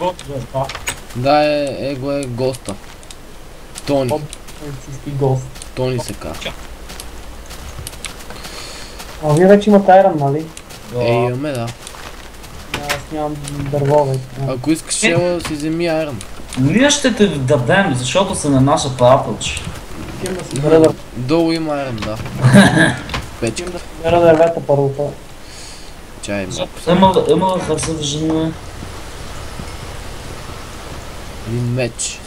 гост, бе, това. Да, его е госта. Тони. Истински гост. Тони се казва. А вие вече имате айрон, нали? Имаме, да. Аз нямам дърво вече. Ако искаш, ела си вземи айрон. Ние ще те дадем, защото се нанася папълче. Искам да си бера дървета. Долу има айрон, да. Печка. Искам да си бера дървета първо. Чай, малко. Има да се виждаме. Един меч.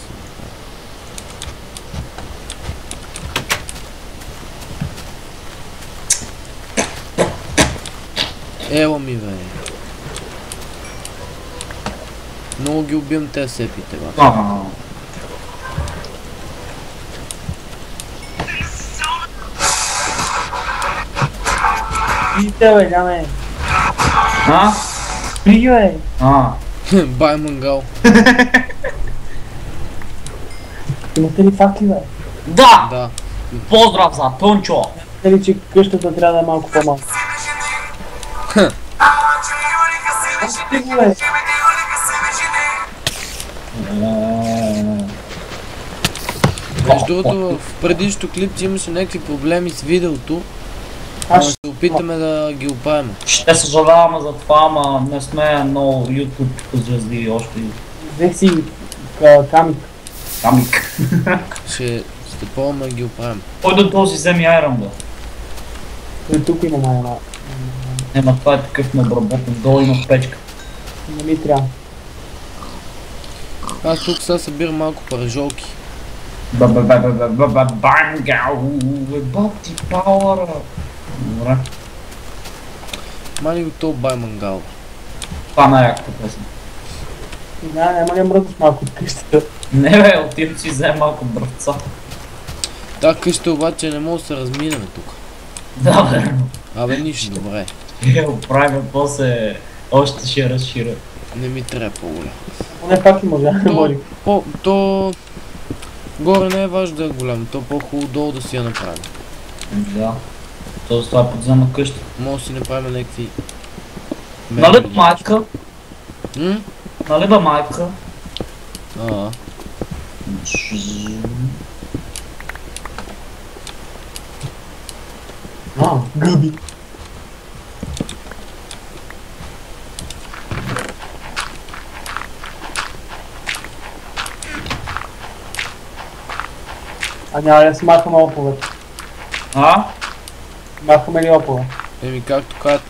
Ела ми, бе. Много ги убивам те сепите, бе. Видите, бе, ляме. А? Приги, бе. Бай мангал. Имате ли факли, бе? Да! Да. Поздрав за Тончо! Имате ли, че къщата трябва да е малко по-малко? Стига, бе. Между другото, в предишното клипче имаше някакви проблеми с видеото. Аз Ще се опитаме да ги оправим. Ще съжаляваме за това, ама не сме много YouTube звезди още. взех си камик. Камик. Ще пробваме да ги оправим. Кой до този вземи айрон, бе? Той тук има една. Ема това е такъв необработен, долу има печка. Не ми трябва. Аз тук сега събирам малко паражолки. Бангау, ебати пауъра. Добре. Мани го то бай мангал. Това най-яката песен. Да, няма ли мръднеш малко от къщата? Не бе, отивам си взем малко дръвца. Та къща обаче не може да се разминаме тук. Да, верно. Абе нищо, добре. Оправим после още ще разширя. Не ми трябва по-голям. Поне пак и може, не може. То... Горе не е важно да е голям, то по-хубаво долу да си я направим. Да. Тоест това е подземна къща. Може да си направим някакви... Нали бе майка? Нали бе майка? Гъби. А няма ли да си махаме оповете? Махаме ли опова? Еми както казват,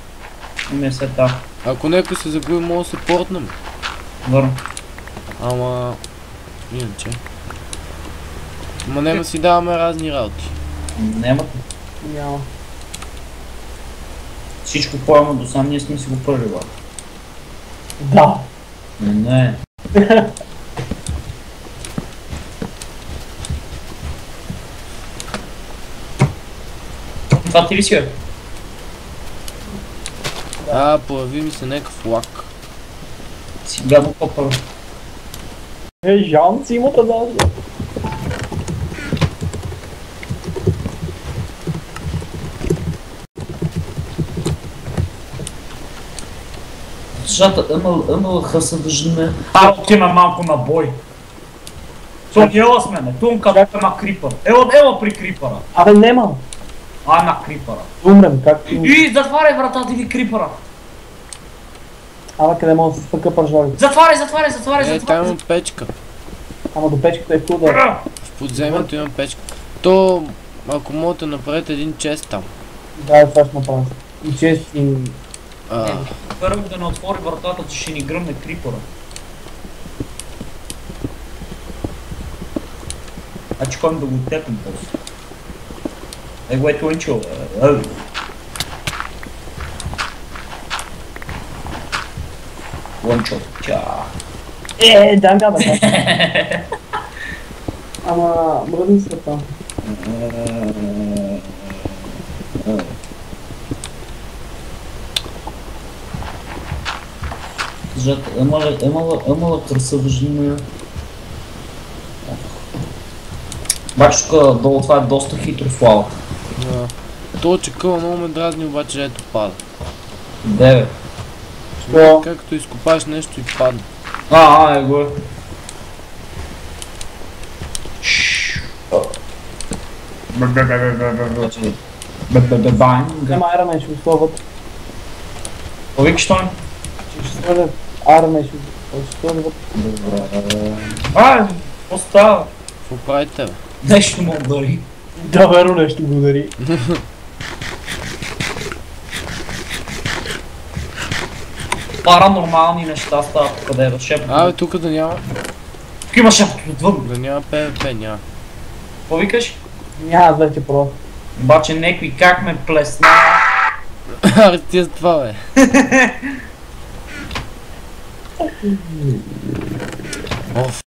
Не се так. ако някой се загуби, може да се портнем. Върно. Ама... Иначе... Ама нема си даваме разни работи. Немате. Няма. Всичко поема до сам, ние сме си го първи, бе. Да. Не. Това ти ли си, бе? Появи ми се някакъв лак. Сега го по-първо. Жан си имата даже. Жата, ъмълха се дъжне. Отиме малко на бой. Ела сме, не. Тун където има крипър. Ела при крипъра. Абе нема. На крипъра. Умрем, както... И затваряй вратата ви крипъра. Абе къде мога да се спъка пържоли? Затваряй. Там има печка. Ама до печката е худа. В подземието има печка. То, ако можете да направите един чест там. Да, това ще направя. И чест и... Първо да не отвори вратата, че ще ни гръмне крипъра. Значи ходим да го тепим просто. Его е тончо. Лончо. Ча. Данга бе. Ама, мръдни се там. Жата, емала краса въжиме. Бачка долу това е доста хитро флава. То чекъл много ме дразни, обаче ето пада. Деве. Що? Както изкопаш нещо и падне. Е го е. Бебебебебанг. Няма Iron ще го словат. Повикаш той? Ще сложат Iron ще го сложат. Какво става? Какво правите, бе? Нещо му удари. Да, верно нещо го удари. Паранормални неща стават къде да шепот. Абе, тук да няма... Тук има шепот отвън. Да няма ПВП, няма. Какво викаш? Няма да ти про. Обаче некой как ме плесна. Аре, ти с това, бе. Оф.